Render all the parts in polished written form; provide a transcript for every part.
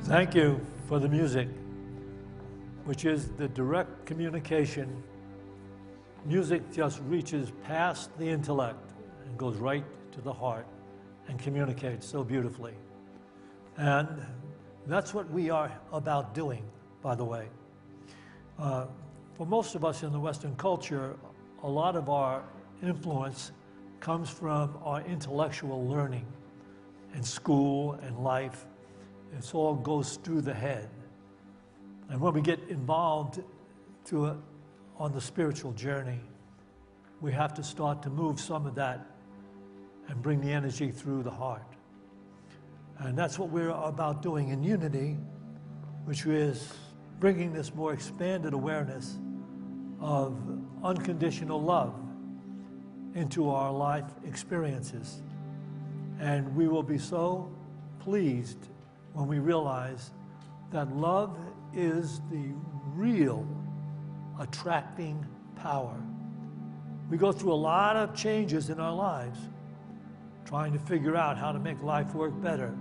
Thank you for the music, which is the direct communication. Music just reaches past the intellect and goes right to the heart and communicates so beautifully. And that's what we are about doing, by the way. For most of us in the Western culture, a lot of our influence comes from our intellectual learning in school and life. It all goes through the head. And when we get involved on the spiritual journey, we have to start to move some of that and bring the energy through the heart. And that's what we're about doing in Unity, which is bringing this more expanded awareness of unconditional love into our life experiences. And we will be so pleased when we realize that love is the real attracting power. We go through a lot of changes in our lives, trying to figure out how to make life work better.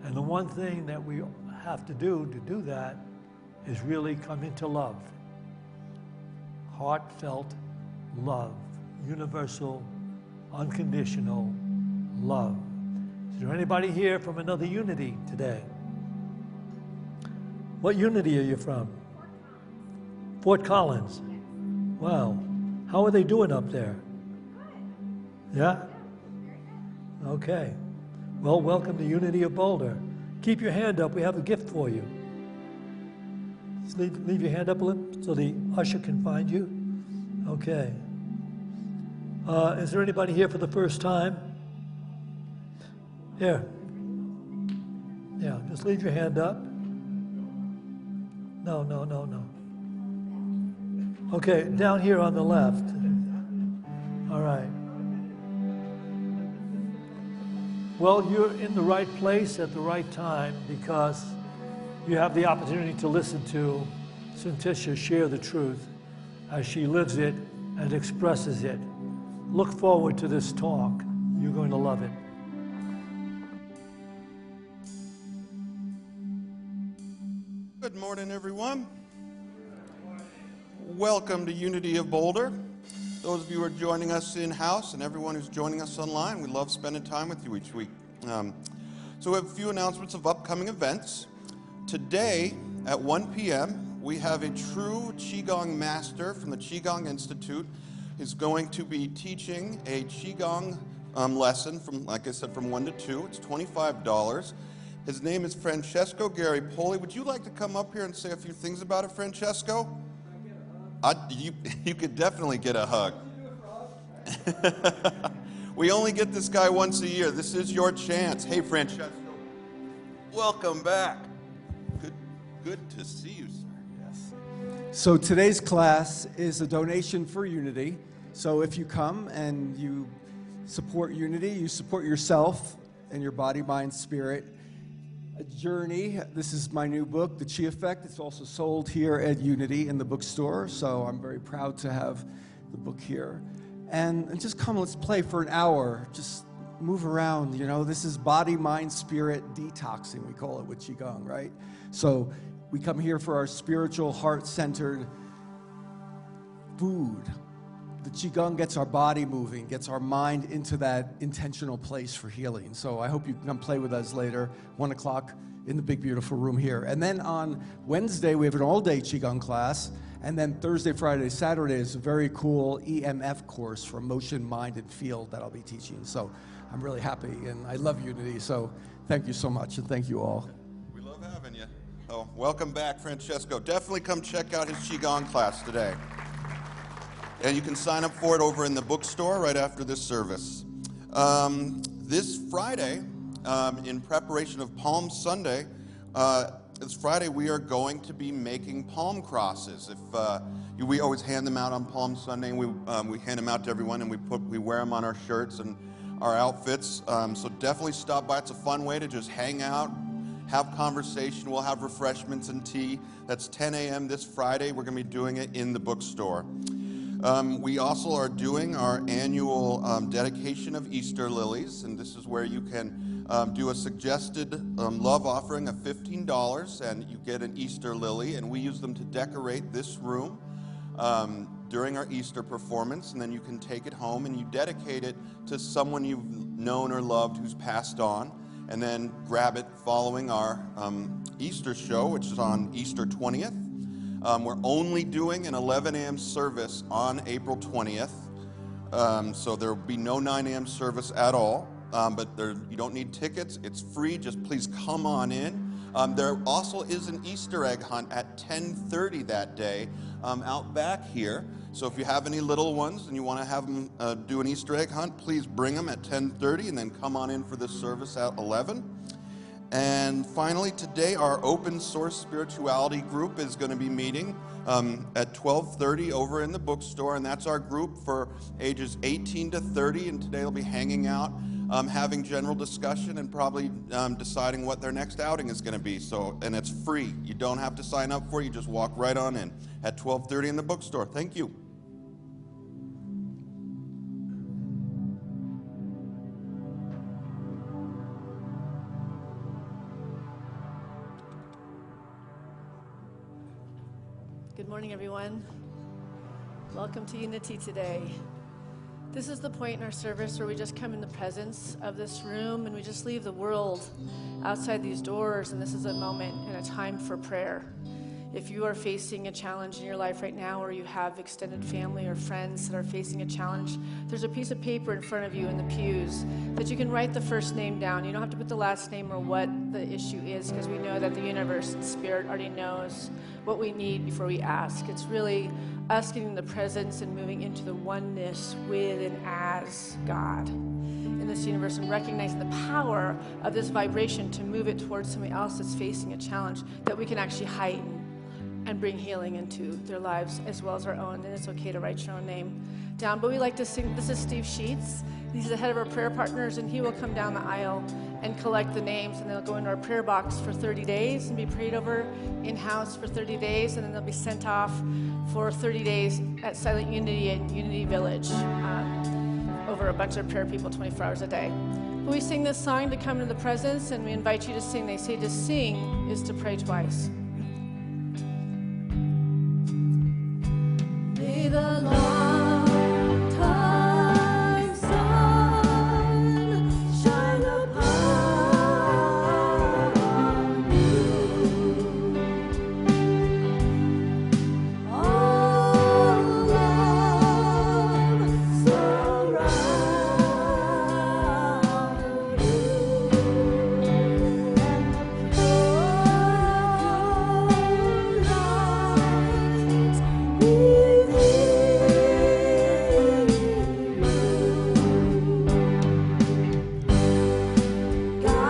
And the one thing that we have to do that is really come into love. Heartfelt love, universal, unconditional love. Is there anybody here from another Unity today? What Unity are you from? Fort Collins. Wow. How are they doing up there? Yeah? Okay. Well, welcome to Unity of Boulder. Keep your hand up. We have a gift for you. Just leave your hand up a little so the usher can find you. Okay. Is there anybody here for the first time? Here. Yeah, just leave your hand up. No. Okay, down here on the left. All right. Well, you're in the right place at the right time because you have the opportunity to listen to Syntysche share the truth as she lives it and expresses it. Look forward to this talk. You're going to love it. Good morning, everyone. Welcome to Unity of Boulder. Those of you who are joining us in-house and everyone who's joining us online, we love spending time with you each week. So we have a few announcements of upcoming events. Today at 1 p.m., we have a true Qigong master from the Qigong Institute who's going to be teaching a Qigong lesson from, like I said, from 1 to 2. It's $25. His name is Francesco Garipoli. Would you like to come up here and say a few things about it, Francesco? You could definitely get a hug. We only get this guy once a year. This is your chance. Hey, Francesco, welcome back. Good to see you, sir. Yes. So today's class is a donation for Unity. So if you come and you support Unity, you support yourself and your body, mind, spirit. A journey. This is my new book, The Chi Effect. It's also sold here at Unity in the bookstore, so I'm very proud to have the book here. And just come, let's play for an hour. Just move around, you know. This is body, mind, spirit detoxing, we call it with Qigong, right? So we come here for our spiritual, heart-centered food. The Qigong gets our body moving, gets our mind into that intentional place for healing. So I hope you can come play with us later, 1 o'clock in the big, beautiful room here. And then on Wednesday, we have an all-day Qigong class. And then Thursday, Friday, Saturday is a very cool EMF course for motion, mind, and field that I'll be teaching. So I'm really happy, and I love Unity. So thank you so much, and thank you all. We love having you. Oh, welcome back, Francesco. Definitely come check out his Qigong class today. And you can sign up for it over in the bookstore right after this service. This Friday, in preparation of Palm Sunday, this Friday we are going to be making palm crosses. We always hand them out on Palm Sunday, and we hand them out to everyone, and we wear them on our shirts and our outfits. So definitely stop by. It's a fun way to just hang out, have conversation. We'll have refreshments and tea. That's 10 a.m. this Friday. We're going to be doing it in the bookstore. We also are doing our annual dedication of Easter lilies, and this is where you can do a suggested love offering of $15, and you get an Easter lily, and we use them to decorate this room during our Easter performance, and then you can take it home and you dedicate it to someone you've known or loved who's passed on, and then grab it following our Easter show, which is on Easter 20th. We're only doing an 11 a.m. service on April 20th, so there will be no 9 a.m. service at all, but you don't need tickets. It's free. Just please come on in. There also is an Easter egg hunt at 10:30 that day out back here. So if you have any little ones and you want to have them do an Easter egg hunt, please bring them at 10:30 and then come on in for this service at 11. And finally, today our open source spirituality group is going to be meeting at 12:30 over in the bookstore, and that's our group for ages 18 to 30, and today they'll be hanging out, having general discussion, and probably deciding what their next outing is going to be. So, and it's free. You don't have to sign up for it. You just walk right on in at 12:30 in the bookstore. Thank you. Good morning, everyone. Welcome to Unity today. This is the point in our service where we just come in the presence of this room and we just leave the world outside these doors, and this is a moment and a time for prayer. If you are facing a challenge in your life right now, or you have extended family or friends that are facing a challenge, there's a piece of paper in front of you in the pews that you can write the first name down. You don't have to put the last name or what the issue is, because we know that the universe and spirit already knows what we need before we ask. It's really us getting the presence and moving into the oneness with and as God in this universe, and recognizing the power of this vibration to move it towards somebody else that's facing a challenge that we can actually heighten and bring healing into their lives as well as our own. And it's okay to write your own name down. But we like to sing. This is Steve Sheets. He's the head of our prayer partners, and he will come down the aisle and collect the names, and they'll go into our prayer box for 30 days and be prayed over in-house for 30 days, and then they'll be sent off for 30 days at Silent Unity at Unity Village over a bunch of prayer people 24 hours a day. But we sing this song to come into the presence, and we invite you to sing. They say to sing is to pray twice. May the long time sun shine upon you. All love surround you, and the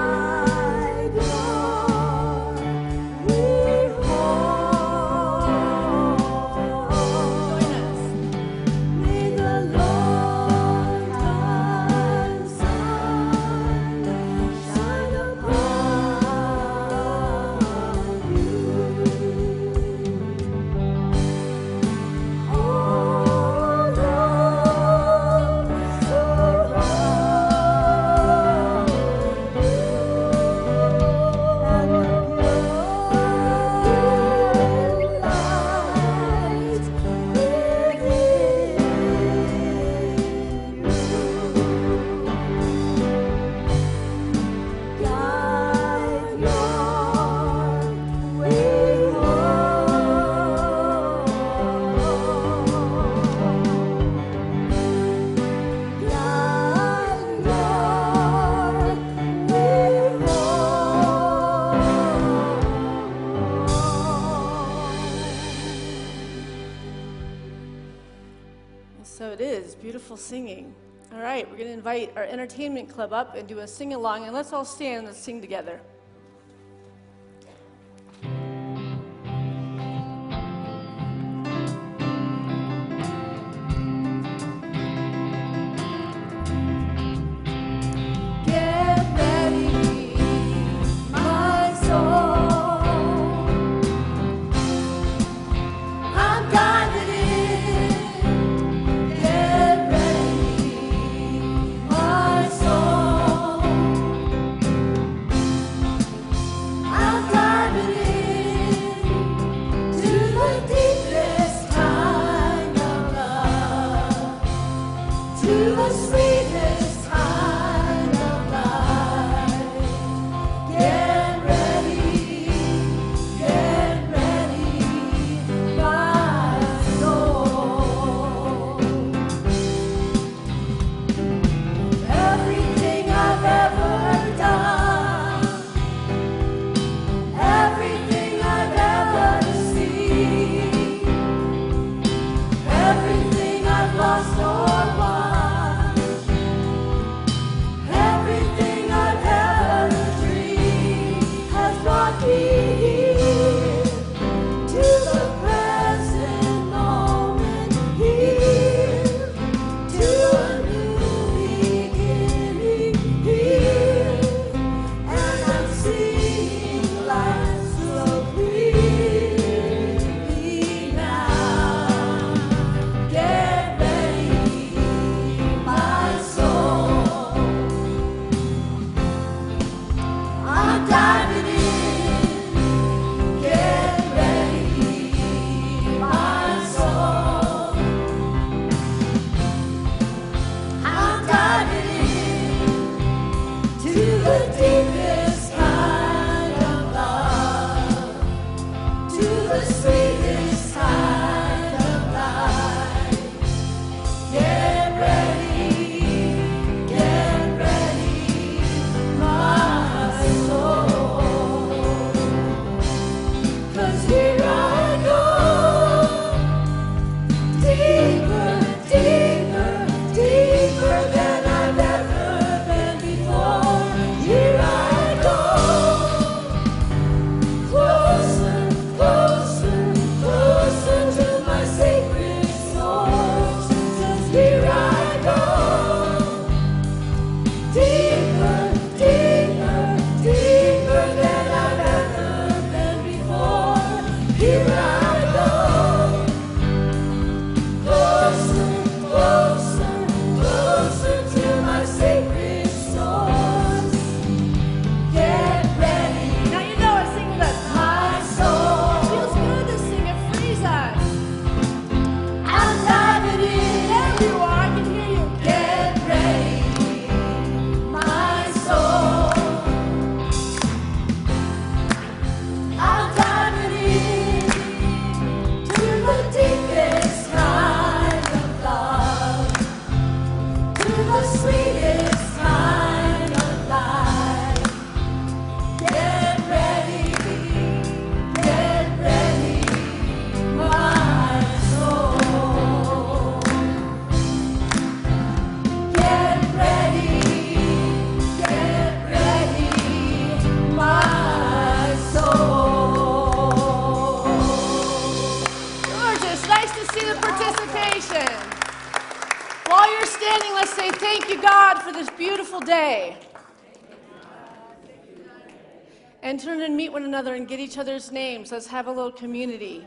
Singing. All right, we're going to invite our entertainment club up and do a sing-along, and let's all stand and let's sing together. And turn and meet one another and get each other's names. Let's have a little community.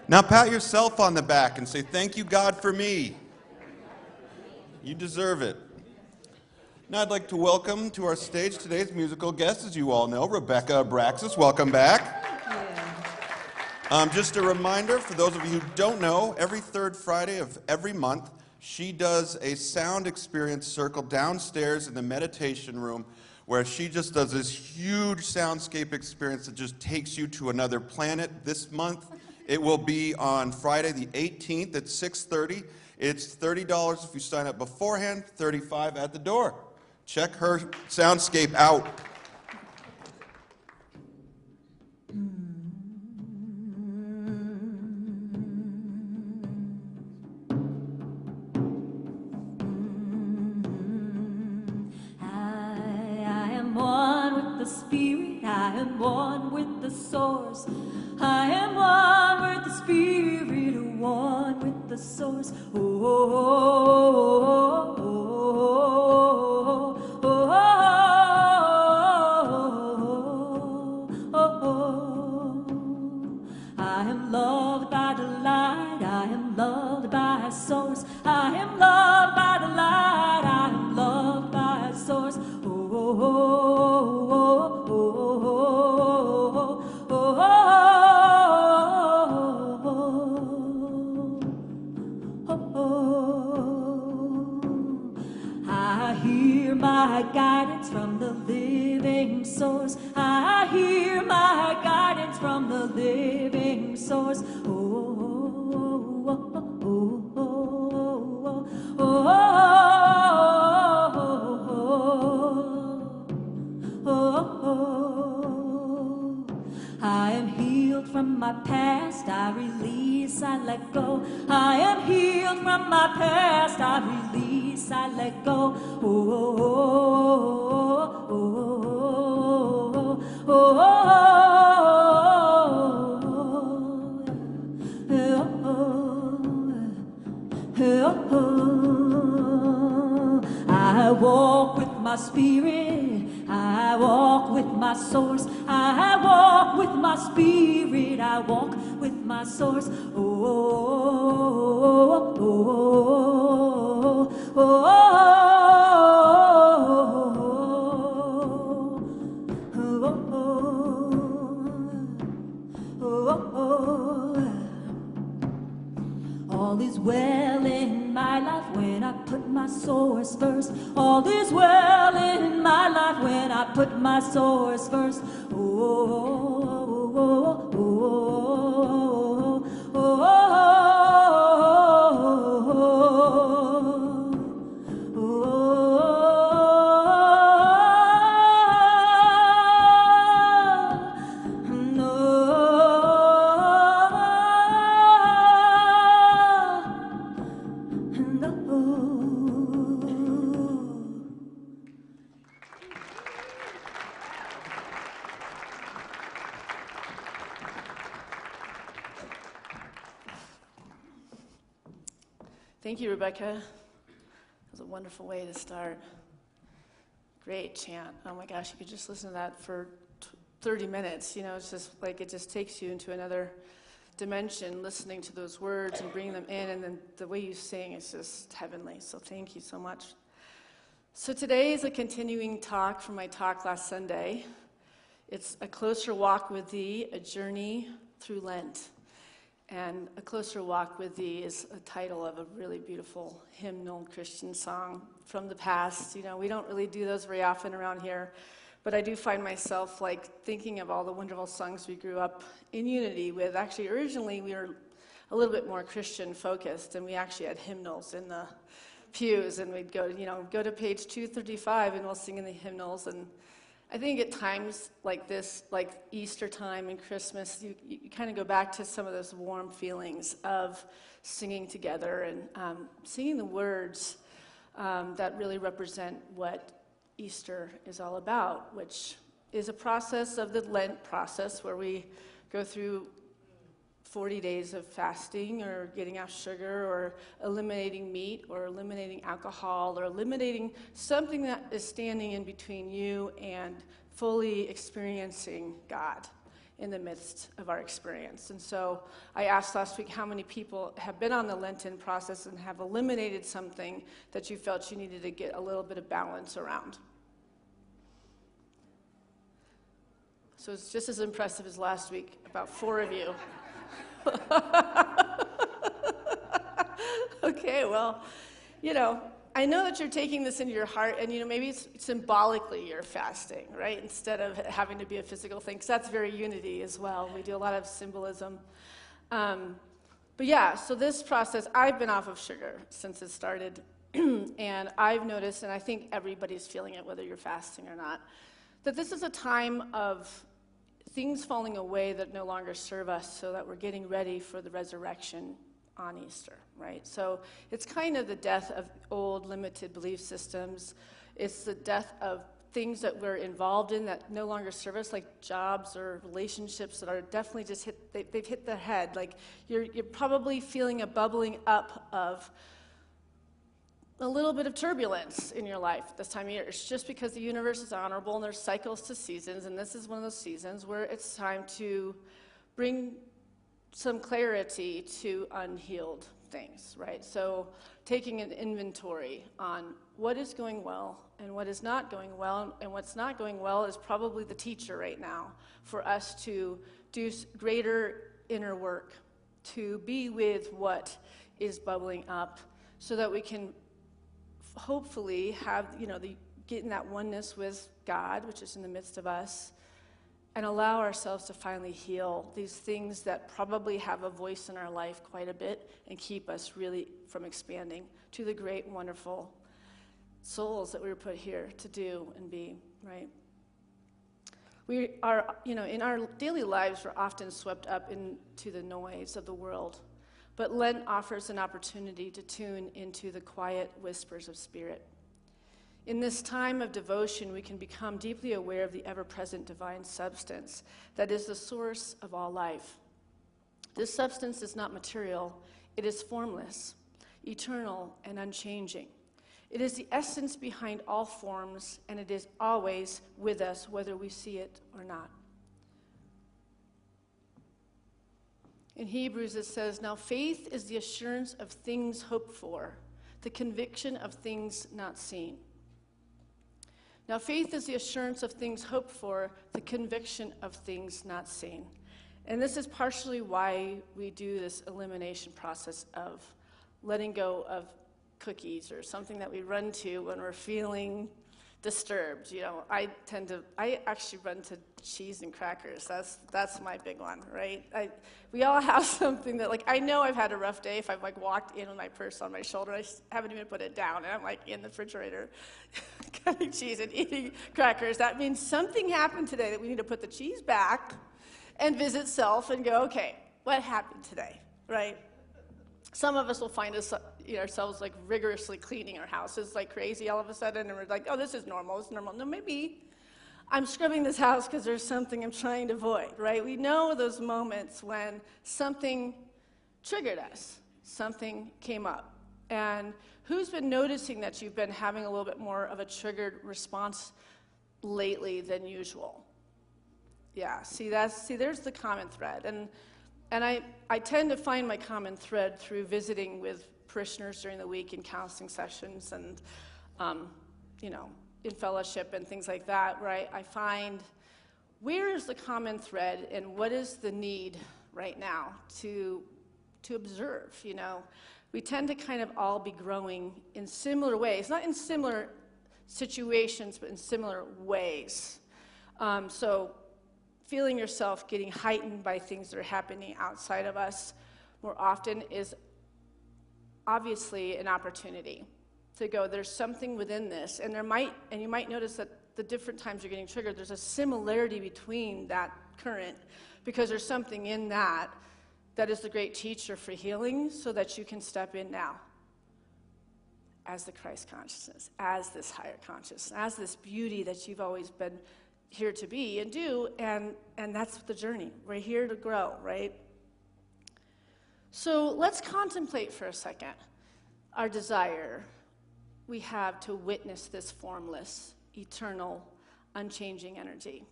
Now pat yourself on the back and say, "Thank you, God, for me." You deserve it. Now I'd like to welcome to our stage today's musical guest, as you all know, Rebecca Abraxas. Welcome back. Just a reminder, for those of you who don't know, every third Friday of every month, She does a sound experience circle downstairs in the meditation room where she just does this huge soundscape experience that just takes you to another planet. This month, it will be on Friday the 18th at 6:30. It's $30 if you sign up beforehand, $35 at the door. Check her soundscape out. Spirit, I am one with the source. I am one with the Spirit, one with the source. Oh, oh, oh, oh, oh, oh, oh, oh. I am loved by the light. I am loved by a source. I am loved by the light. I am loved by a source. Oh, oh, oh. My guidance from the living source. I hear my guidance from the living source. Oh, oh, oh, oh, oh, oh, oh, oh, oh. I am healed from my past. I release, I let go. I am healed from my past. I release, I let go. Oh, oh, oh, oh, oh, oh. I walk with my spirit. I walk with my source. I walk with my spirit. I walk with my source. Oh, oh, oh, oh, oh, all is well in my life when I put my source first. All is well in my life when I put my source first. Oh, oh, oh, oh, oh, oh, Thank you, Rebecca. That was a wonderful way to start. Great chant. Oh my gosh, you could just listen to that for 30 minutes. You know, it's just like it just takes you into another dimension, listening to those words and bringing them in, and then the way you sing is just heavenly. So thank you so much. So today is a continuing talk from my talk last Sunday. It's A Closer Walk with Thee, a Journey Through Lent. And A Closer Walk with Thee is a title of a really beautiful hymnal Christian song from the past. You know, we don't really do those very often around here, but I do find myself like thinking of all the wonderful songs we grew up in unity with. Actually, originally we were a little bit more Christian focused, and we actually had hymnals in the pews, and we'd go to page 235 and we'll sing in the hymnals. And I think at times like this, like Easter time and Christmas, you kind of go back to some of those warm feelings of singing together and singing the words that really represent what Easter is all about, which is a process of the Lent process where we go through 40 days of fasting or getting off sugar or eliminating meat or eliminating alcohol or eliminating something that is standing in between you and fully experiencing God in the midst of our experience. And so I asked last week how many people have been on the Lenten process and have eliminated something that you felt you needed to get a little bit of balance around. So it's just as impressive as last week, about 4 of you. Okay, well, I know that you're taking this into your heart, and maybe it's symbolically you're fasting, right? Instead of having to be a physical thing, because that's very unity as well. We do a lot of symbolism. But yeah, so this process, I've been off of sugar since it started, and I've noticed, and I think everybody's feeling it, whether you're fasting or not, that this is a time of things falling away that no longer serve us, so that we're getting ready for the resurrection on Easter, right? So it's kind of the death of old limited belief systems. It's the death of things that we're involved in that no longer serve us, like jobs or relationships that are definitely just they've hit the head. Like you're probably feeling a bubbling up of a little bit of turbulence in your life this time of year. It's just because the universe is honorable and there's cycles to seasons, and this is one of those seasons where it's time to bring some clarity to unhealed things, right? So taking an inventory on what is going well and what is not going well, and what's not going well is probably the teacher right now for us to do greater inner work, to be with what is bubbling up so that we can hopefully have, get in that oneness with God, which is in the midst of us, and allow ourselves to finally heal these things that probably have a voice in our life quite a bit and keep us really from expanding to the great, wonderful souls that we were put here to do and be, right? We are, in our daily lives, we're often swept up into the noise of the world. But Lent offers an opportunity to tune into the quiet whispers of spirit. In this time of devotion, we can become deeply aware of the ever-present divine substance that is the source of all life. This substance is not material, it is formless, eternal, and unchanging. It is the essence behind all forms, and it is always with us, whether we see it or not. In Hebrews it says, "Now faith is the assurance of things hoped for, the conviction of things not seen." Now faith is the assurance of things hoped for, the conviction of things not seen. And this is partially why we do this elimination process of letting go of cookies or something that we run to when we're feeling disturbed. I actually run to cheese and crackers. That's my big one, right? We all have something that, I know I've had a rough day if I've walked in with my purse on my shoulder. I haven't even put it down, and I'm in the refrigerator cutting cheese and eating crackers. That means something happened today that we need to put the cheese back and visit self and go, okay, what happened today, right? Some of us will find ourselves rigorously cleaning our houses like crazy all of a sudden, and we're like, oh, this is normal, it's normal. No, maybe I'm scrubbing this house because there's something I'm trying to avoid, right? We know those moments when something triggered us, something came up. And who's been noticing that you've been having a little bit more of a triggered response lately than usual? Yeah, see, there's the common thread. And I tend to find my common thread through visiting with parishioners during the week in counseling sessions and, in fellowship and things like that, where I find where is the common thread and what is the need right now to observe, We tend to kind of all be growing in similar ways, not in similar situations, but in similar ways. So feeling yourself getting heightened by things that are happening outside of us more often is obviously an opportunity to go, there's something within this, and you might notice that the different times you're getting triggered, there's a similarity between that current, because there's something in that is the great teacher for healing, so that you can step in now as the Christ consciousness, as this higher consciousness, as this beauty that you've always been here to be and do, and that's the journey. We're here to grow, right? So let's contemplate for a second our desire we have to witness this formless, eternal, unchanging energy.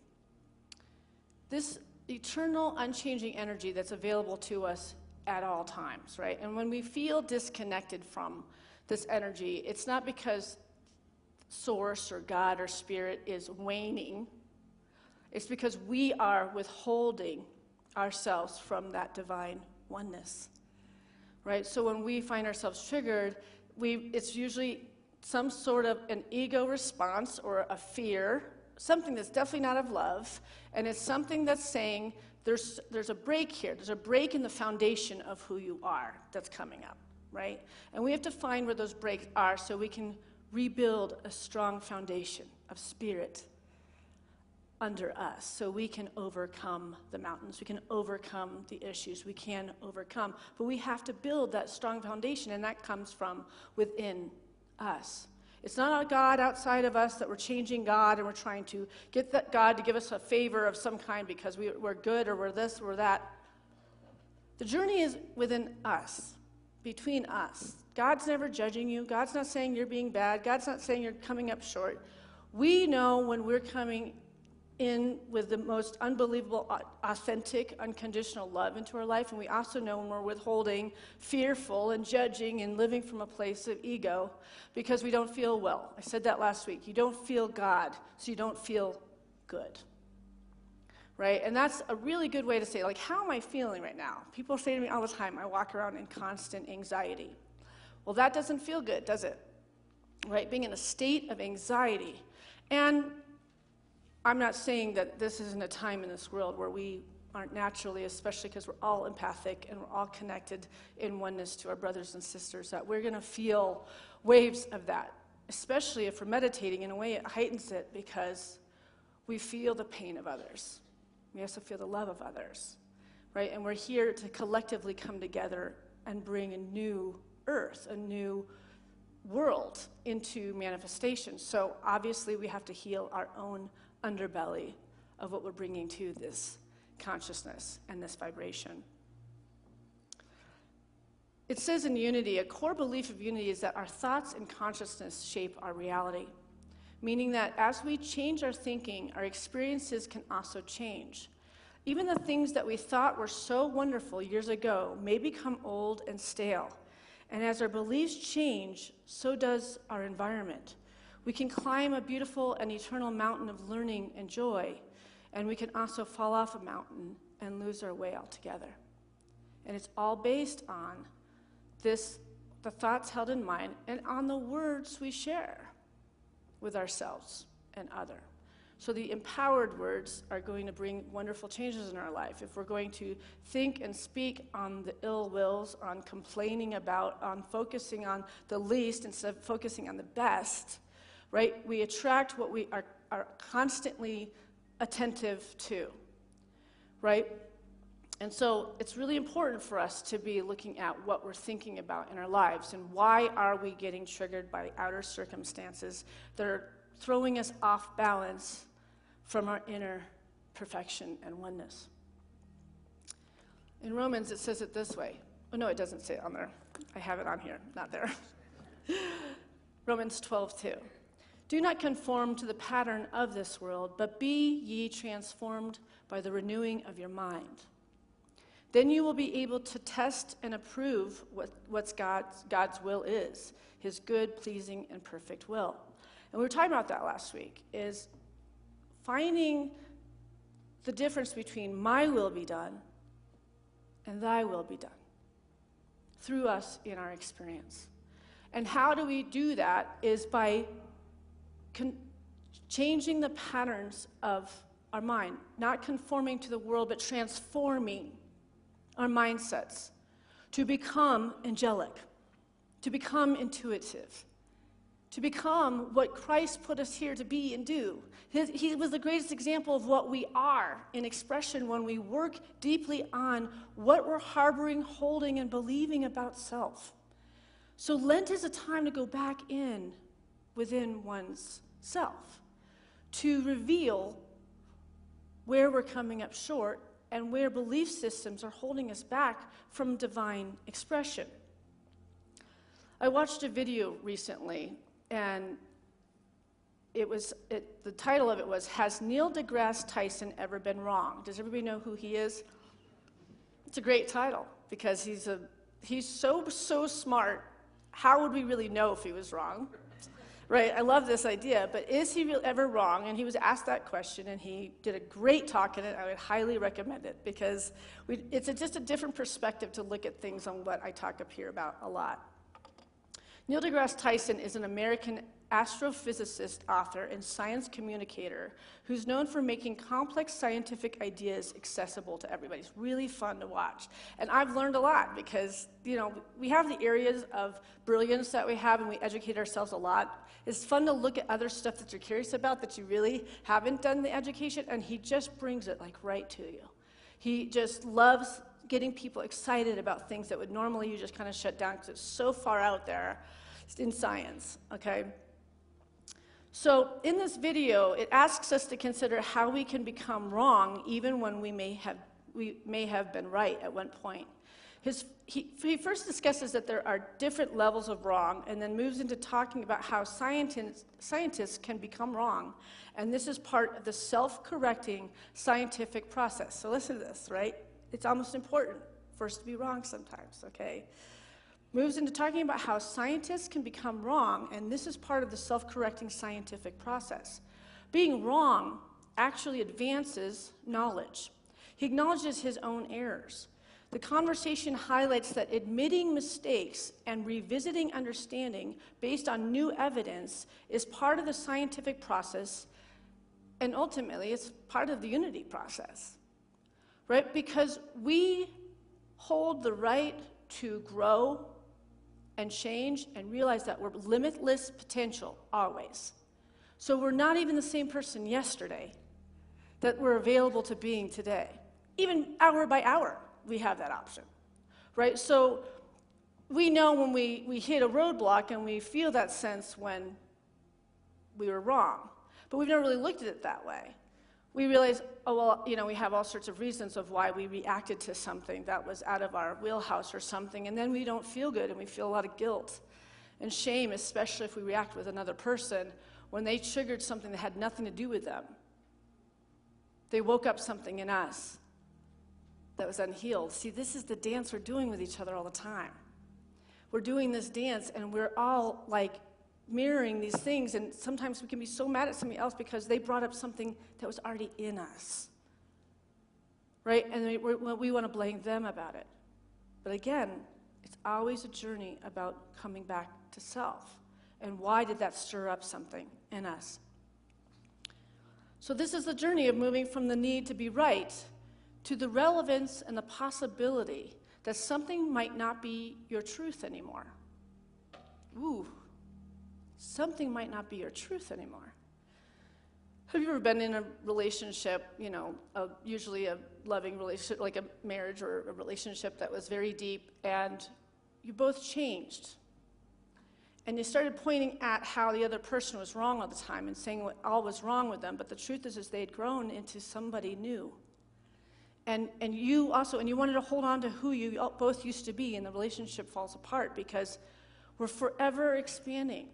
This eternal, unchanging energy that's available to us at all times, right? And when we feel disconnected from this energy, it's not because Source or God or Spirit is waning. It's because we are withholding ourselves from that divine oneness, right? So when we find ourselves triggered, it's usually some sort of an ego response or a fear, something that's definitely not of love, and it's something that's saying there's a break here. There's a break in the foundation of who you are that's coming up, right? And we have to find where those breaks are so we can rebuild a strong foundation of spirit under us, so we can overcome the mountains, we can overcome the issues, we can overcome. But we have to build that strong foundation, and that comes from within us. It's not a God outside of us that we're changing God and we're trying to get that God to give us a favor of some kind because we're good or we're this or we're that. The journey is within us, between us. God's never judging you. God's not saying you're being bad. God's not saying you're coming up short. We know when we're coming in with the most unbelievable, authentic, unconditional love into our life, and we also know when we're withholding, fearful, and judging, and living from a place of ego because we don't feel well. I said that last week. You don't feel God, so you don't feel good, right? And that's a really good way to say, like, how am I feeling right now? People say to me all the time, I walk around in constant anxiety. Well, that doesn't feel good, does it? Right? Being in a state of anxiety. And I'm not saying that this isn't a time in this world where we aren't naturally, especially because we're all empathic and we're all connected in oneness to our brothers and sisters, that we're going to feel waves of that, especially if we're meditating. In a way, it heightens it because we feel the pain of others. We also feel the love of others, right? And we're here to collectively come together and bring a new earth, a new world into manifestation. So obviously we have to heal our own underbelly of what we're bringing to this consciousness and this vibration. It says in unity, a core belief of unity is that our thoughts and consciousness shape our reality, meaning that as we change our thinking, our experiences can also change. Even the things that we thought were so wonderful years ago may become old and stale. And as our beliefs change, so does our environment. We can climb a beautiful and eternal mountain of learning and joy, and we can also fall off a mountain and lose our way altogether. And it's all based on the thoughts held in mind and on the words we share with ourselves and other. So the empowered words are going to bring wonderful changes in our life. If we're going to think and speak on the ill wills, on complaining about, on focusing on the least instead of focusing on the best, right? We attract what we are constantly attentive to, right? And so it's really important for us to be looking at what we're thinking about in our lives and why are we getting triggered by outer circumstances that are throwing us off balance from our inner perfection and oneness. In Romans, it says it this way. Oh, no, it doesn't say it on there. I have it on here, not there. Romans 12:2. Do not conform to the pattern of this world, but be ye transformed by the renewing of your mind. Then you will be able to test and approve what God's will is, his good, pleasing, and perfect will. And we were talking about that last week, is finding the difference between my will be done and thy will be done through us in our experience. And how do we do that is by changing the patterns of our mind, not conforming to the world, but transforming our mindsets to become angelic, to become intuitive, to become what Christ put us here to be and do. He was the greatest example of what we are in expression when we work deeply on what we're harboring, holding, and believing about self. So Lent is a time to go back in within one's self, to reveal where we're coming up short and where belief systems are holding us back from divine expression. I watched a video recently, and the title of it was, Has Neil deGrasse Tyson Ever Been Wrong? Does everybody know who he is? It's a great title, because he's so smart. How would we really know if he was wrong? Right, I love this idea, but is he ever wrong? And he was asked that question, and he did a great talk in it. I would highly recommend it, because it's just a different perspective to look at things on what I talk up here about a lot. Neil deGrasse Tyson is an American astrophysicist, author, and science communicator who's known for making complex scientific ideas accessible to everybody. It's really fun to watch. And I've learned a lot because, we have the areas of brilliance that we have and we educate ourselves a lot. It's fun to look at other stuff that you're curious about that you really haven't done the education, and he just brings it right to you. He just loves getting people excited about things that would normally you just kind of shut down because it's so far out there in science, okay? So in this video, it asks us to consider how we can become wrong even when we may have been right at one point. He first discusses that there are different levels of wrong and then moves into talking about how scientists can become wrong. And this is part of the self-correcting scientific process. So listen to this, right? It's almost important for us to be wrong sometimes, okay? Moves into talking about how scientists can become wrong, and this is part of the self-correcting scientific process. Being wrong actually advances knowledge. He acknowledges his own errors. The conversation highlights that admitting mistakes and revisiting understanding based on new evidence is part of the scientific process, and ultimately it's part of the unity process, right? Because we hold the right to grow and change and realize that we're limitless potential always. So we're not even the same person yesterday that we're available to being today. Even hour by hour, we have that option, right? So we know when we hit a roadblock and we feel that sense when we were wrong, but we've never really looked at it that way. We realize, we have all sorts of reasons of why we reacted to something that was out of our wheelhouse or something, and then we don't feel good, and we feel a lot of guilt and shame, especially if we react with another person when they triggered something that had nothing to do with them. They woke up something in us that was unhealed. See, this is the dance we're doing with each other all the time. We're doing this dance, and we're all mirroring these things, and sometimes we can be so mad at somebody else because they brought up something that was already in us, right? And we want to blame them about it. But again, it's always a journey about coming back to self. And why did that stir up something in us? So this is the journey of moving from the need to be right to the relevance and the possibility that something might not be your truth anymore. Ooh. Something might not be your truth anymore. Have you ever been in a relationship, usually a loving relationship, like a marriage or a relationship that was very deep, and you both changed? And you started pointing at how the other person was wrong all the time and saying what all was wrong with them, but the truth is they'd grown into somebody new. And you wanted to hold on to who you both used to be, and the relationship falls apart because we're forever expanding.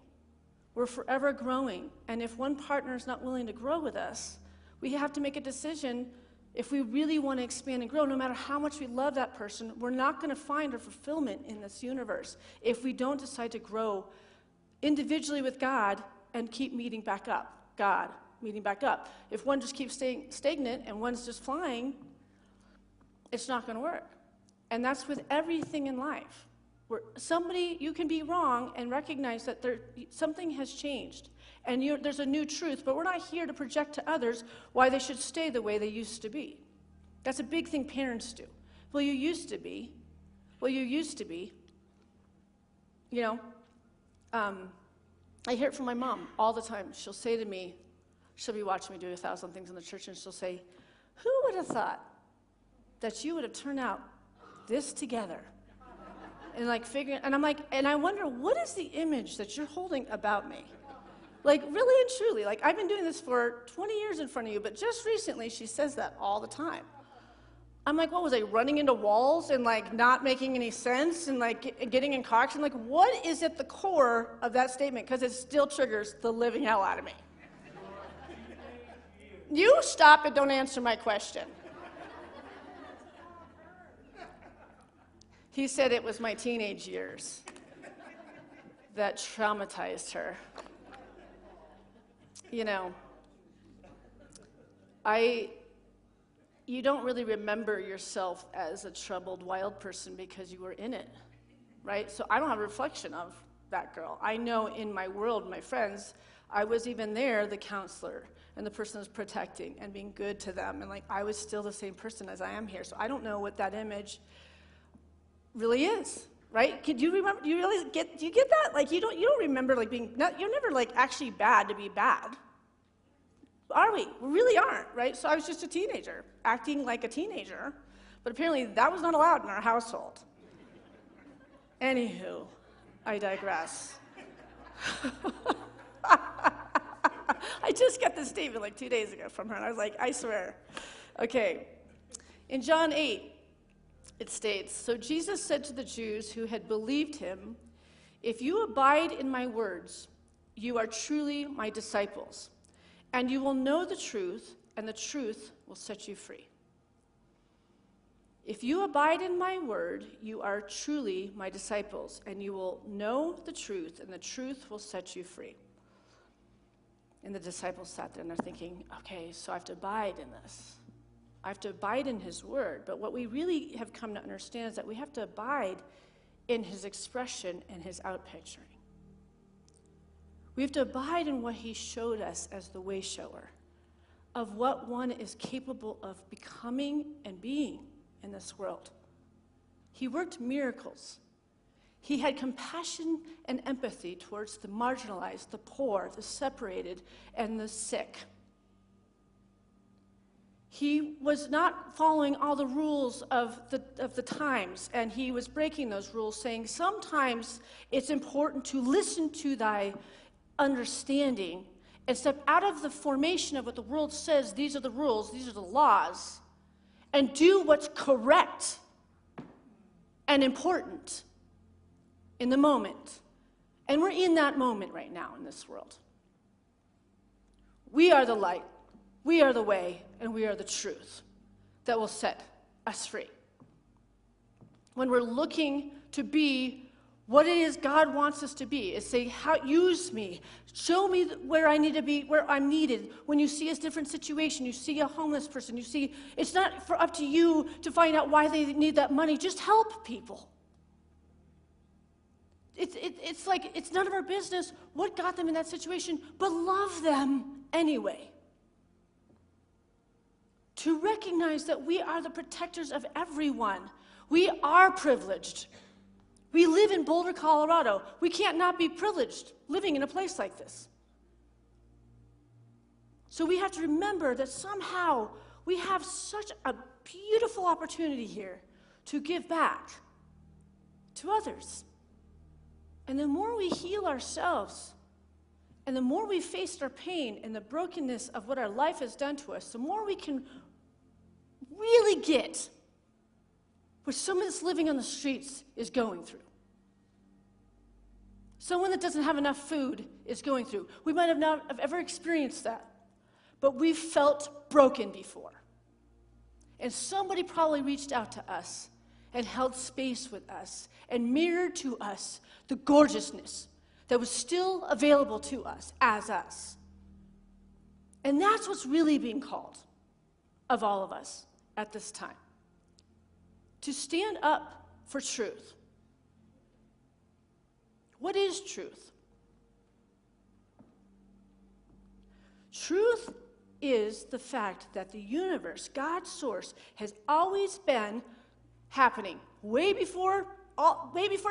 We're forever growing, and if one partner is not willing to grow with us, we have to make a decision. If we really want to expand and grow, no matter how much we love that person, we're not going to find our fulfillment in this universe if we don't decide to grow individually with God and keep meeting back up. God, meeting back up. If one just keeps staying stagnant and one's just flying, it's not going to work. And that's with everything in life. You can be wrong and recognize that something has changed, and there's a new truth, but we're not here to project to others why they should stay the way they used to be. That's a big thing parents do. Well, you used to be. Well, you used to be. I hear it from my mom all the time. She'll say to me, she'll be watching me do 1,000 things in the church, and she'll say, who would have thought that you would have turned out this together? And I'm like, and I wonder, what is the image that you're holding about me? Really and truly, I've been doing this for 20 years in front of you, but just recently she says that all the time. I'm like, what was I, running into walls and not making any sense and getting in cocks? And what is at the core of that statement? Because it still triggers the living hell out of me. You stop and don't answer my question. He said it was my teenage years that traumatized her. You don't really remember yourself as a troubled, wild person because you were in it, right? So I don't have a reflection of that girl. I know in my world, my friends, I was even there, the counselor, and the person was protecting and being good to them. And like, I was still the same person as I am here. So I don't know what that image really is, right? Do you remember, do you get that? Like, you don't remember like being, you're never like actually bad to be bad. Are we? We really aren't, right? So I was just a teenager, acting like a teenager. But apparently that was not allowed in our household. Anywho, I digress. I just got this statement like 2 days ago from her, and I was like, I swear. Okay. In John 8, it states, "So Jesus said to the Jews who had believed him, 'If you abide in my words, you are truly my disciples, and you will know the truth, and the truth will set you free.' If you abide in my word, you are truly my disciples, and you will know the truth, and the truth will set you free." And the disciples sat there and they're thinking, okay, so I have to abide in this. I have to abide in his word. But what we really have come to understand is that we have to abide in his expression and his outpicturing. We have to abide in what he showed us as the way shower, of what one is capable of becoming and being in this world. He worked miracles. He had compassion and empathy towards the marginalized, the poor, the separated, and the sick. He was not following all the rules of the times, and he was breaking those rules, saying sometimes it's important to listen to thy understanding and step out of the formation of what the world says, these are the rules, these are the laws, and do what's correct and important in the moment. And we're in that moment right now in this world. We are the light, we are the way, and we are the truth that will set us free. When we're looking to be what it is God wants us to be, is say, use me, show me where I need to be, where I'm needed. When you see a different situation, you see a homeless person, you see, it's not up to you to find out why they need that money, just help people. It's like, it's none of our business what got them in that situation, but love them anyway. To recognize that we are the protectors of everyone. We are privileged. We live in Boulder, Colorado. We can't not be privileged living in a place like this. So we have to remember that somehow we have such a beautiful opportunity here to give back to others. And the more we heal ourselves, and the more we face our pain and the brokenness of what our life has done to us, the more we can really get what someone that's living on the streets is going through. Someone that doesn't have enough food is going through. We might have not have ever experienced that, but we've felt broken before. And somebody probably reached out to us and held space with us and mirrored to us the gorgeousness that was still available to us as us. And that's what's really being called of all of us at this time. To stand up for truth. What is truth? Truth is the fact that the universe, God's source, has always been happening way before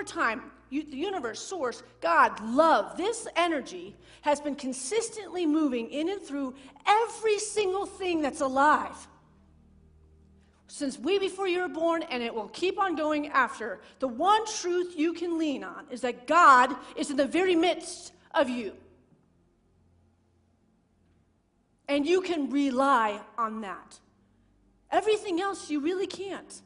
time. The universe, source, God, love, this energy has been consistently moving in and through every single thing that's alive. Since way before you were born, and it will keep on going after. The one truth you can lean on is that God is in the very midst of you. And you can rely on that. Everything else you really can't.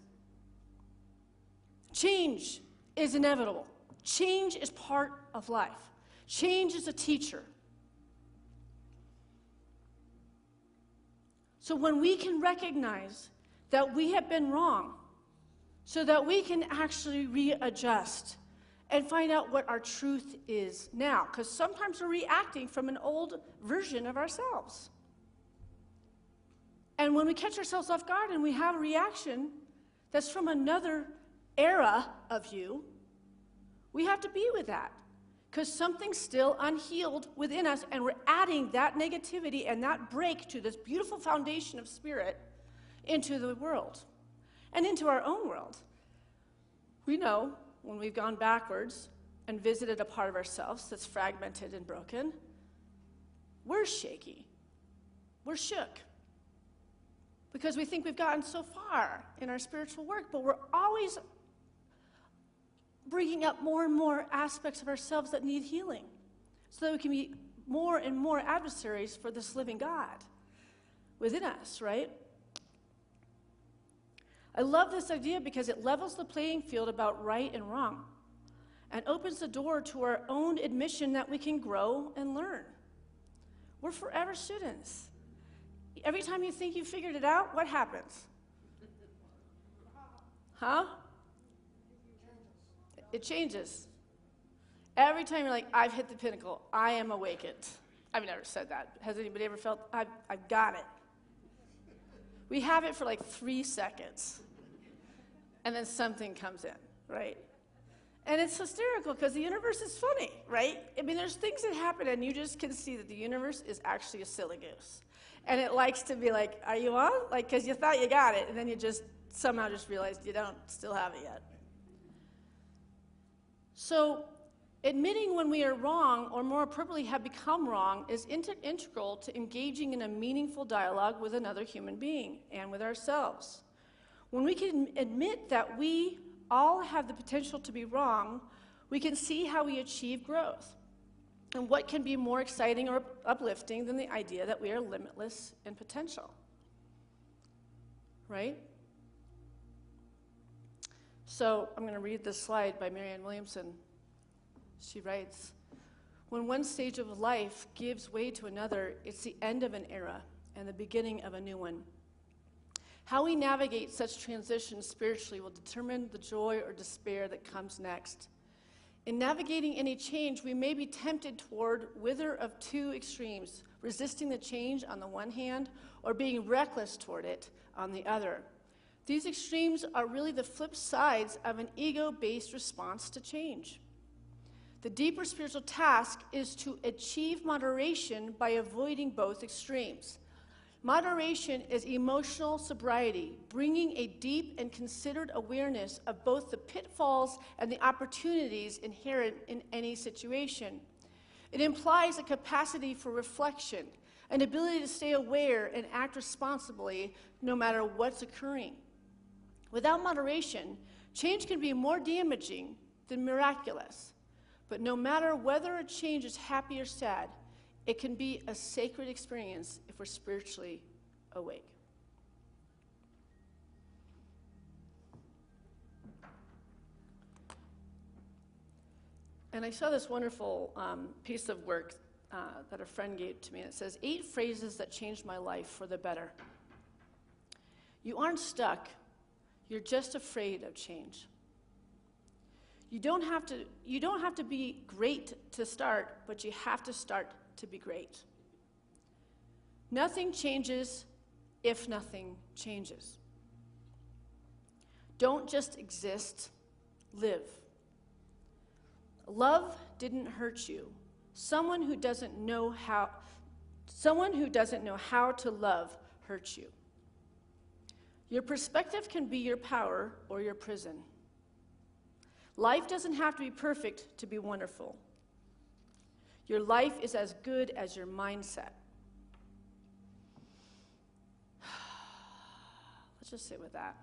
Change is inevitable. Change is part of life. Change is a teacher. So when we can recognize that we have been wrong, so that we can actually readjust and find out what our truth is now. Because sometimes we're reacting from an old version of ourselves. And when we catch ourselves off guard and we have a reaction that's from another era of you, we have to be with that. because something's still unhealed within us, and we're adding that negativity and that break to this beautiful foundation of spirit into the world and into our own world. We know when we've gone backwards and visited a part of ourselves that's fragmented and broken, we're shaky. We're shook. Because we think we've gotten so far in our spiritual work, but we're always bringing up more and more aspects of ourselves that need healing so that we can be more and more adversaries for this living God within us, right? I love this idea because it levels the playing field about right and wrong and opens the door to our own admission that we can grow and learn. We're forever students. Every time you think you figured it out, what happens? Huh? It changes. Every time you're like, I've hit the pinnacle, I am awakened. I've never said that. Has anybody ever felt, I've got it? We have it for like 3 seconds. And then something comes in, right? And it's hysterical because the universe is funny, right? I mean, there's things that happen and you just can see that the universe is actually a silly goose. And it likes to be like, are you on? Like, because you thought you got it, and then you just somehow just realized you don't still have it yet. So admitting when we are wrong, or more appropriately have become wrong, is integral to engaging in a meaningful dialogue with another human being and with ourselves. When we can admit that we all have the potential to be wrong, we can see how we achieve growth. And what can be more exciting or uplifting than the idea that we are limitless in potential? Right? So I'm going to read this slide by Marianne Williamson. She writes, when one stage of life gives way to another, it's the end of an era and the beginning of a new one. How we navigate such transitions spiritually will determine the joy or despair that comes next. In navigating any change, we may be tempted toward either of two extremes, resisting the change on the one hand or being reckless toward it on the other. These extremes are really the flip sides of an ego-based response to change. The deeper spiritual task is to achieve moderation by avoiding both extremes. Moderation is emotional sobriety, bringing a deep and considered awareness of both the pitfalls and the opportunities inherent in any situation. It implies a capacity for reflection, an ability to stay aware and act responsibly no matter what's occurring. Without moderation, change can be more damaging than miraculous. But no matter whether a change is happy or sad, it can be a sacred experience if we're spiritually awake. And I saw this wonderful piece of work that a friend gave to me. It says, 8 phrases that changed my life for the better. You aren't stuck. You're just afraid of change. You don't have to be great to start, but you have to start to be great. Nothing changes if nothing changes. Don't just exist, live. Love didn't hurt you. Someone who doesn't know how to love hurts you. Your perspective can be your power or your prison. Life doesn't have to be perfect to be wonderful. Your life is as good as your mindset. Let's just sit with that.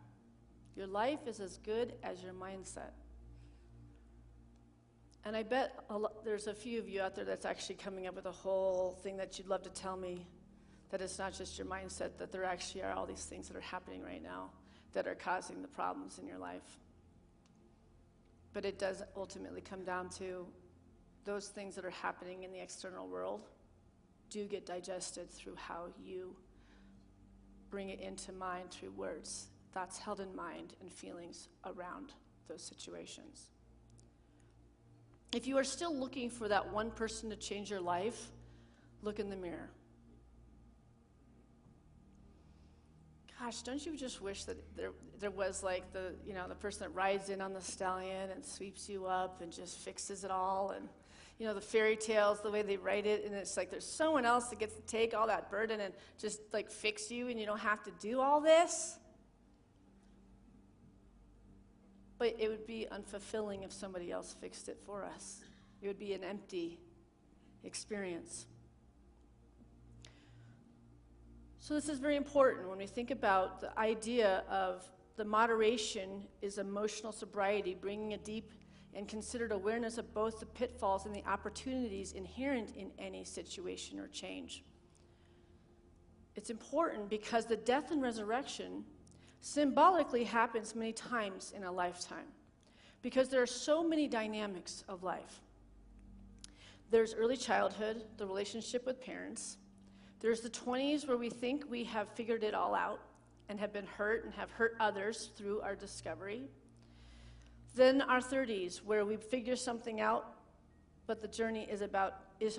Your life is as good as your mindset. And I bet there's a few of you out there that's actually coming up with a whole thing that you'd love to tell me, that it's not just your mindset, that there actually are all these things that are happening right now that are causing the problems in your life. But it does ultimately come down to those things that are happening in the external world do get digested through how you bring it into mind through words, thoughts held in mind, and feelings around those situations. If you are still looking for that one person to change your life, look in the mirror. Gosh, don't you just wish that there was like the person that rides in on the stallion and sweeps you up and just fixes it all, and the fairy tales, the way they write it, and it's like there's someone else that gets to take all that burden and just like fix you, and you don't have to do all this. But it would be unfulfilling if somebody else fixed it for us. It would be an empty experience. So this is very important when we think about the idea of the moderation is emotional sobriety, bringing a deep and considered awareness of both the pitfalls and the opportunities inherent in any situation or change. It's important because the death and resurrection symbolically happens many times in a lifetime, because there are so many dynamics of life. There's early childhood, the relationship with parents. There's the 20s where we think we have figured it all out and have been hurt and have hurt others through our discovery. Then our 30s, where we figure something out, but the journey is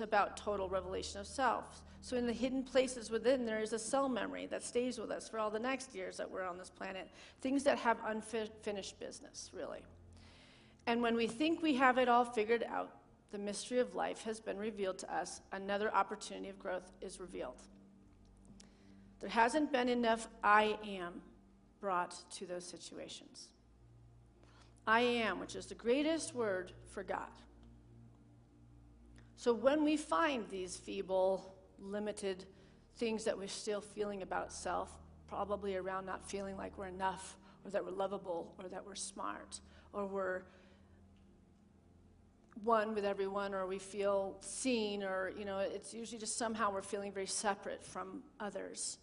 about total revelation of self. So in the hidden places within, there is a cell memory that stays with us for all the next years that we're on this planet. Things that have unfinished business, really. And when we think we have it all figured out, the mystery of life has been revealed to us. Another opportunity of growth is revealed. There hasn't been enough I am brought to those situations. I am, which is the greatest word for God. So when we find these feeble, limited things that we're still feeling about self, probably around not feeling like we're enough, or that we're lovable, or that we're smart, or we're one with everyone, or we feel seen, or, it's usually just somehow we're feeling very separate from others.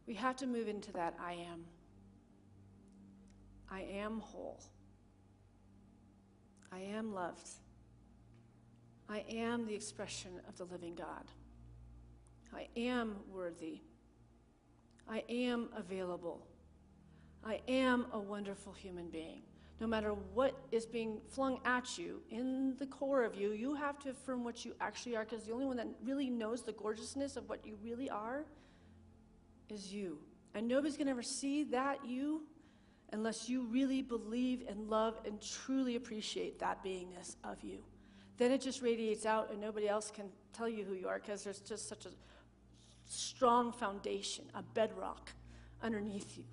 We have to move into that I am. I am whole. I am loved. I am the expression of the living God. I am worthy. I am available. I am a wonderful human being. No matter what is being flung at you, in the core of you, you have to affirm what you actually are, because the only one that really knows the gorgeousness of what you really are is you. And nobody's going to ever see that you unless you really believe and love and truly appreciate that beingness of you. Then it just radiates out, and nobody else can tell you who you are, because there's just such a strong foundation, a bedrock underneath you.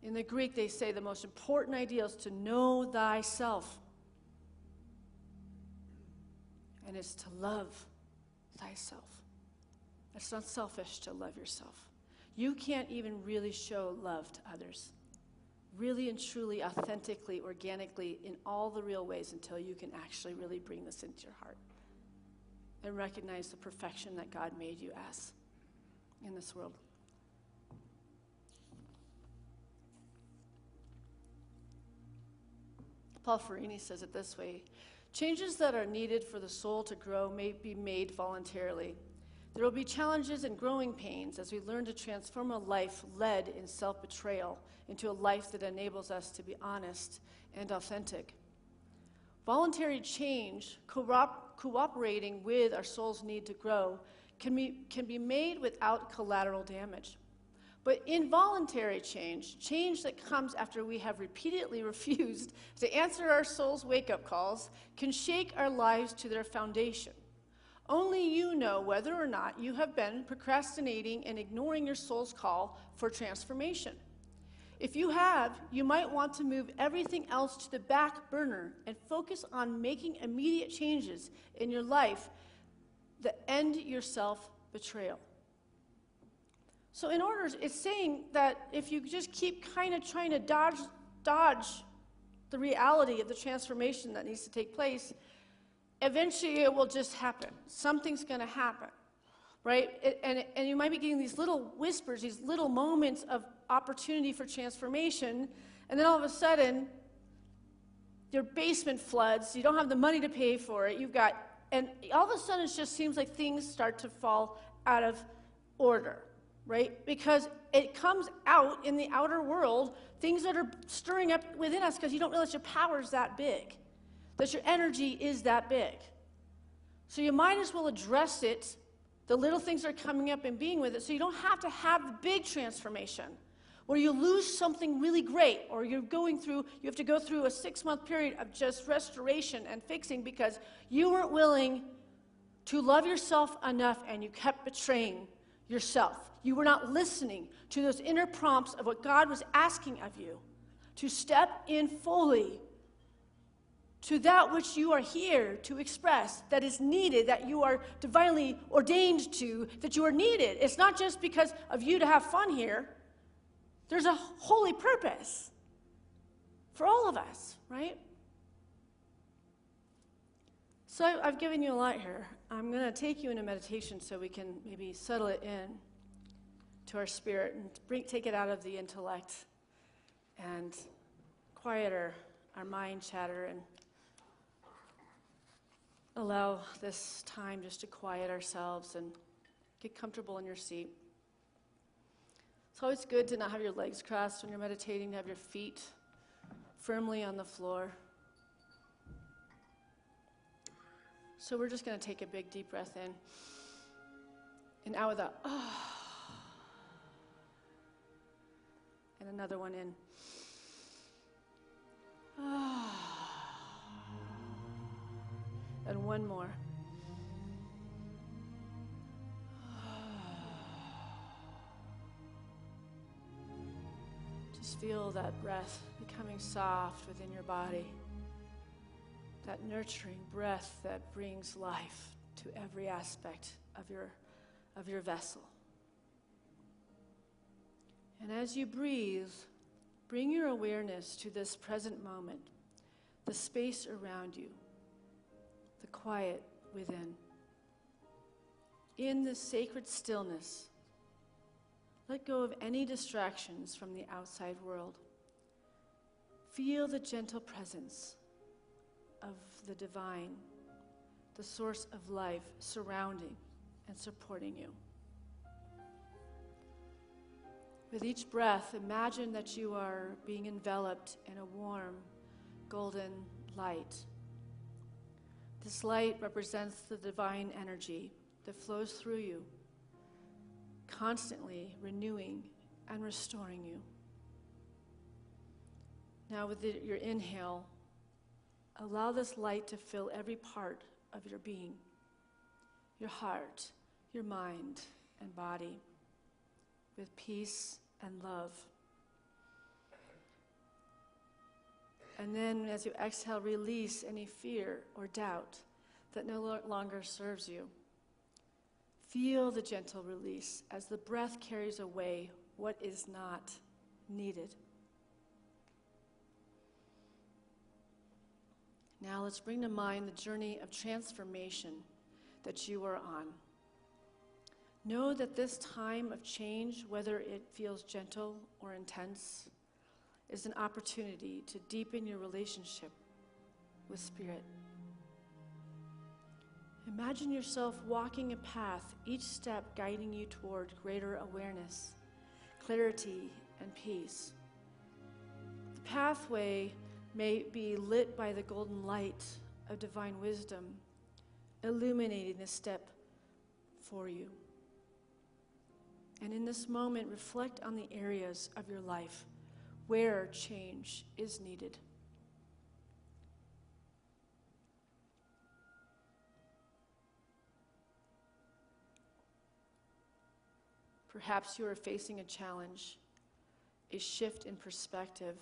In the Greek, they say the most important idea is to know thyself. And it's to love thyself. It's not selfish to love yourself. You can't even really show love to others, really and truly, authentically, organically, in all the real ways, until you can actually really bring this into your heart and recognize the perfection that God made you as in this world. Paul Ferrini says it this way: changes that are needed for the soul to grow may be made voluntarily. There will be challenges and growing pains as we learn to transform a life led in self-betrayal into a life that enables us to be honest and authentic. Voluntary change, cooperating with our soul's need to grow, can be made without collateral damage. But involuntary change that comes after we have repeatedly refused to answer our soul's wake-up calls, can shake our lives to their foundation. Only you know whether or not you have been procrastinating and ignoring your soul's call for transformation. If you have, you might want to move everything else to the back burner and focus on making immediate changes in your life that end your self-betrayal. So it's saying that if you just keep kind of trying to dodge the reality of the transformation that needs to take place, eventually it will just happen. Something's going to happen, right? And you might be getting these little whispers, these little moments of opportunity for transformation, and then all of a sudden, your basement floods, you don't have the money to pay for it, and all of a sudden it just seems like things start to fall out of order, right? Because it comes out in the outer world, things that are stirring up within us, because you don't realize your power is that big, that your energy is that big. So you might as well address it, the little things that are coming up and being with it, so you don't have to have the big transformation. or you lose something really great, or you have to go through a 6-month period of just restoration and fixing because you weren't willing to love yourself enough and you kept betraying yourself. You were not listening to those inner prompts of what God was asking of you to step in fully to that which you are here to express, that is needed, that you are divinely ordained to, that you are needed. It's not just because of you to have fun here. There's a holy purpose for all of us, right? So I've given you a lot here. I'm going to take you into meditation so we can maybe settle it in to our spirit and take it out of the intellect and quiet our mind chatter and allow this time just to quiet ourselves and get comfortable in your seat. It's always good to not have your legs crossed when you're meditating, to have your feet firmly on the floor. So we're just going to take a big deep breath in and out with a and another one in. And one more. Just feel that breath becoming soft within your body. That nurturing breath that brings life to every aspect of your vessel. And as you breathe, bring your awareness to this present moment, the space around you, the quiet within. In this sacred stillness, let go of any distractions from the outside world. Feel the gentle presence of the divine, the source of life surrounding and supporting you. With each breath, imagine that you are being enveloped in a warm, golden light. This light represents the divine energy that flows through you, constantly renewing and restoring you. Now with your inhale, allow this light to fill every part of your being, your heart, your mind, and body, with peace and love. And then as you exhale, release any fear or doubt that no longer serves you. Feel the gentle release as the breath carries away what is not needed. Now let's bring to mind the journey of transformation that you are on. Know that this time of change, whether it feels gentle or intense, is an opportunity to deepen your relationship with Spirit. Imagine yourself walking a path, each step guiding you toward greater awareness, clarity, and peace. The pathway may be lit by the golden light of divine wisdom, illuminating the step for you. And in this moment, reflect on the areas of your life where change is needed. Perhaps you are facing a challenge, a shift in perspective,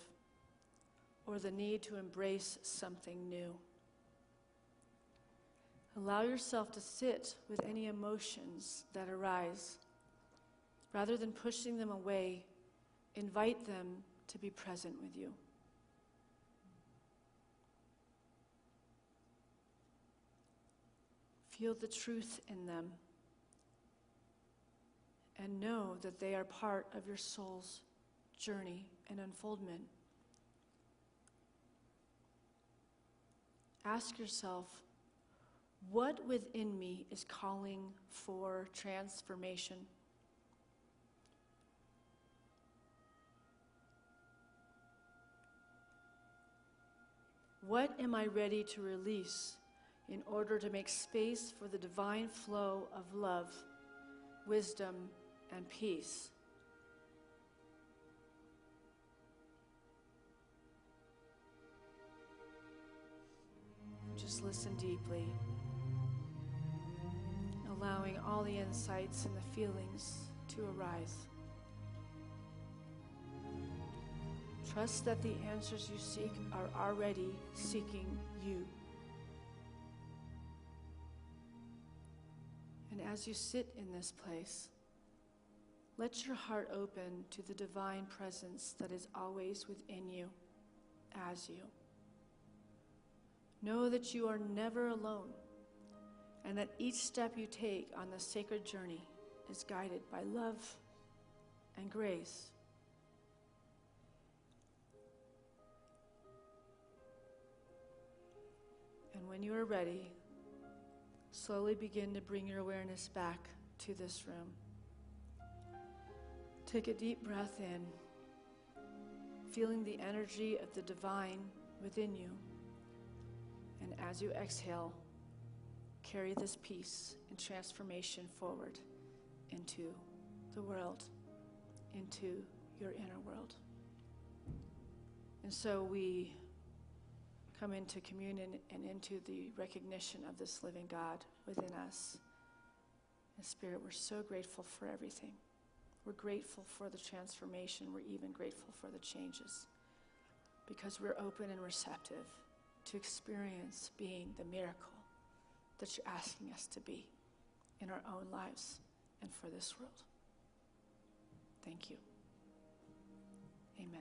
or the need to embrace something new. Allow yourself to sit with any emotions that arise. Rather than pushing them away, invite them to be present with you. Feel the truth in them and know that they are part of your soul's journey and unfoldment. Ask yourself, what within me is calling for transformation? What am I ready to release in order to make space for the divine flow of love, wisdom, and peace? just listen deeply, allowing all the insights and the feelings to arise. Trust that the answers you seek are already seeking you. And as you sit in this place, let your heart open to the divine presence that is always within you, as you. Know that you are never alone, and that each step you take on the sacred journey is guided by love and grace. And when you are ready, slowly begin to bring your awareness back to this room. Take a deep breath in, feeling the energy of the divine within you. And as you exhale, carry this peace and transformation forward into the world, into your inner world. And so we come into communion and into the recognition of this living God within us. And Spirit, we're so grateful for everything. We're grateful for the transformation. We're even grateful for the changes, because we're open and receptive to experience being the miracle that you're asking us to be in our own lives and for this world. Thank you. Amen.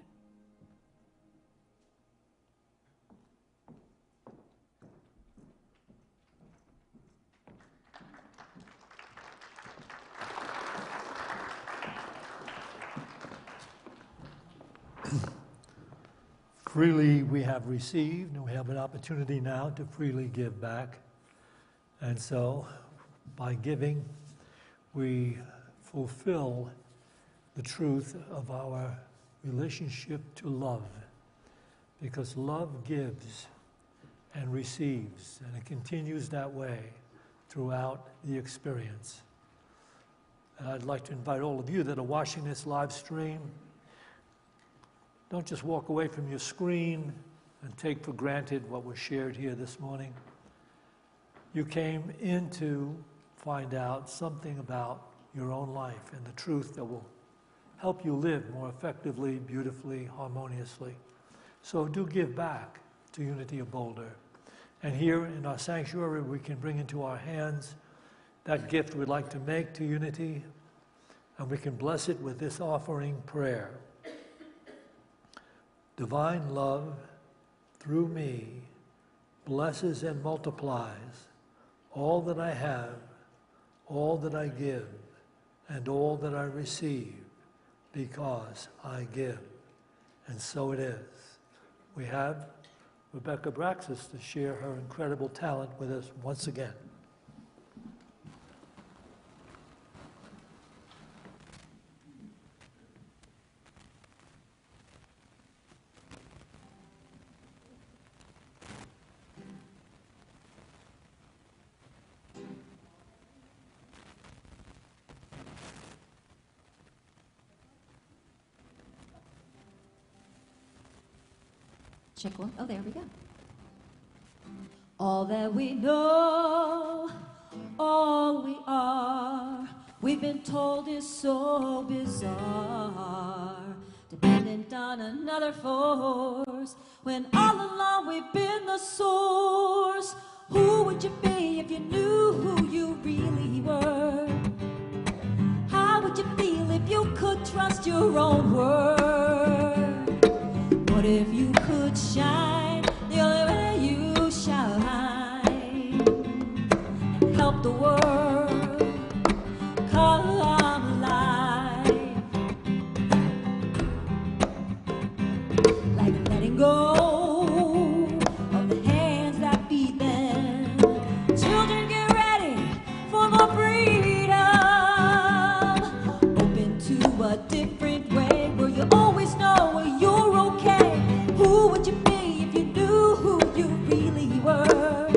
Freely we have received, and we have an opportunity now to freely give back. And so, by giving, we fulfill the truth of our relationship to love. Because love gives and receives, and it continues that way throughout the experience. And I'd like to invite all of you that are watching this live stream, don't just walk away from your screen and take for granted what was shared here this morning. You came in to find out something about your own life and the truth that will help you live more effectively, beautifully, harmoniously. So do give back to Unity of Boulder. And here in our sanctuary, we can bring into our hands that gift we'd like to make to Unity, and we can bless it with this offering prayer. Divine love, through me, blesses and multiplies all that I have, all that I give, and all that I receive, because I give. And so it is. We have Rebecca Braxis to share her incredible talent with us once again. Check one. Oh, there we go. All that we know, all we are, we've been told is so bizarre, dependent on another force, when all along we've been the source. Who would you be if you knew who you really were? How would you feel if you could trust your own word? What if you could shine the only way you shine and help the world come alive? Like letting go of the hands that feed them. Children, get ready for more freedom. Open to a different way where you always know you're okay. Who would you be if you knew who you really were?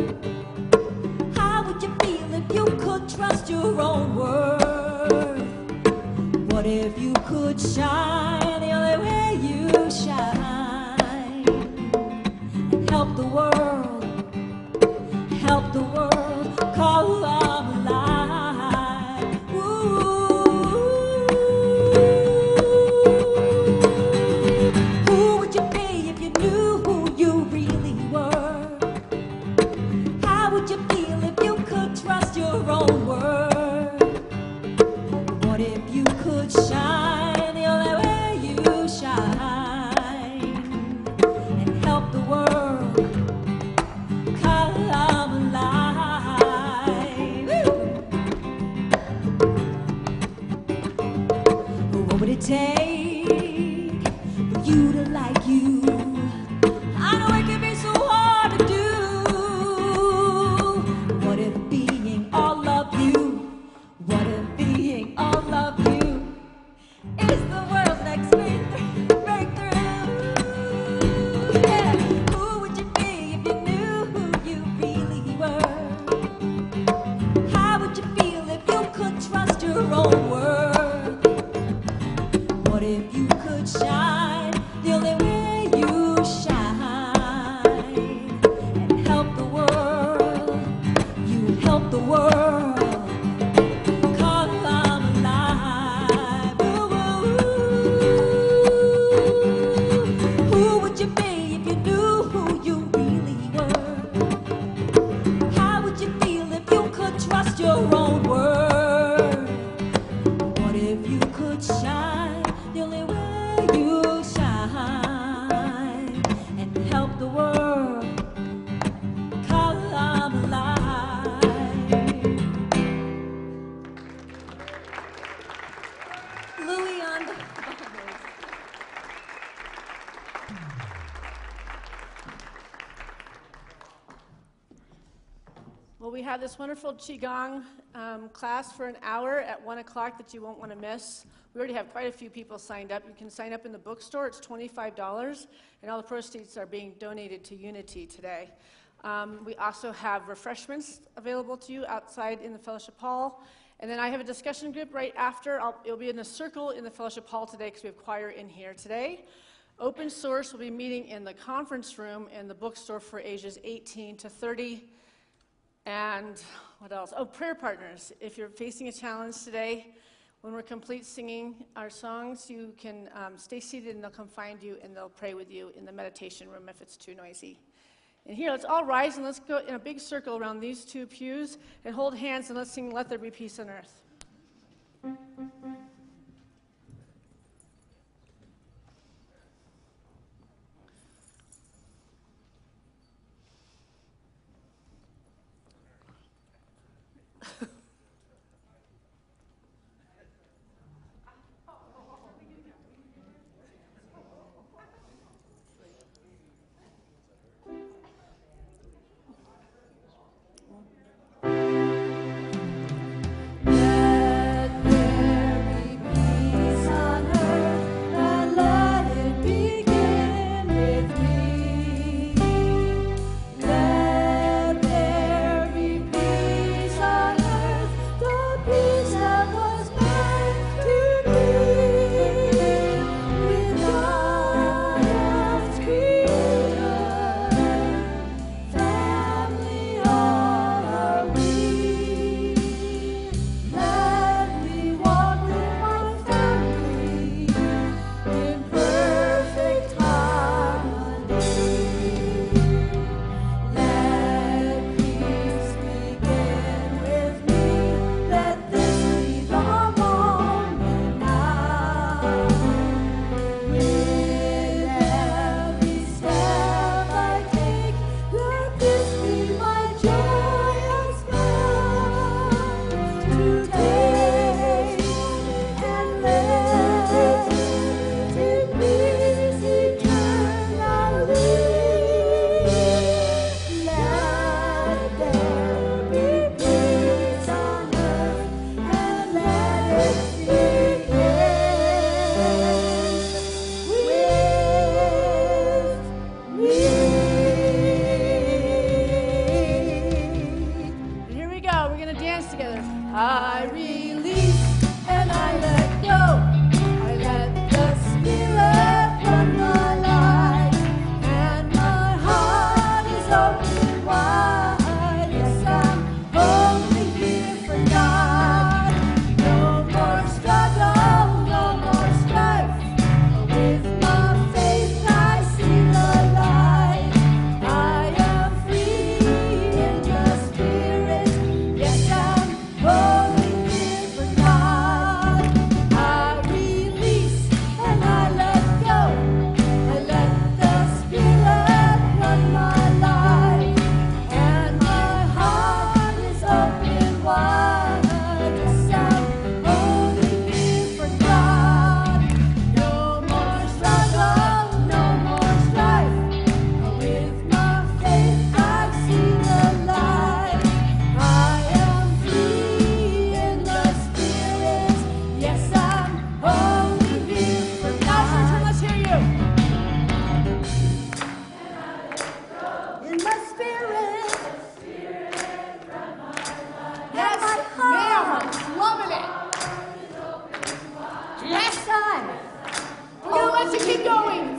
How would you feel if you could trust your own worth? What if you could shine the only way you shine and help the world take for you to like you. I know it can be so hard to do. What if being all of you? What if being all of you is the world's next breakthrough? Yeah. Who would you be if you knew who you really were? How would you feel if you could trust your own word? What if you could shine the only way you shine and help the world? You help the world. 'Cause I'm alive. Ooh, ooh, ooh. Who would you be if you knew who you really were? How would you feel if you could trust your own word? What if you could shine the only way you shine and help the world? 'Cause I'm alive. Louis on the bongos. Well, we have this wonderful Qigong class for an hour at 1 o'clock that you won't want to miss. We already have quite a few people signed up. You can sign up in the bookstore. It's $25, and all the proceeds are being donated to Unity today. We also have refreshments available to you outside in the fellowship hall. And then I have a discussion group right after. It'll be in a circle in the fellowship hall today because we have choir in here today. Open Source will be meeting in the conference room in the bookstore for ages 18 to 30. And what else? Oh, prayer partners. If you're facing a challenge today, when we're complete singing our songs, you can stay seated and they'll come find you and they'll pray with you in the meditation room if it's too noisy. And here, let's all rise and let's go in a big circle around these two pews and hold hands and let's sing Let There Be Peace on Earth. Let there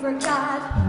forgot.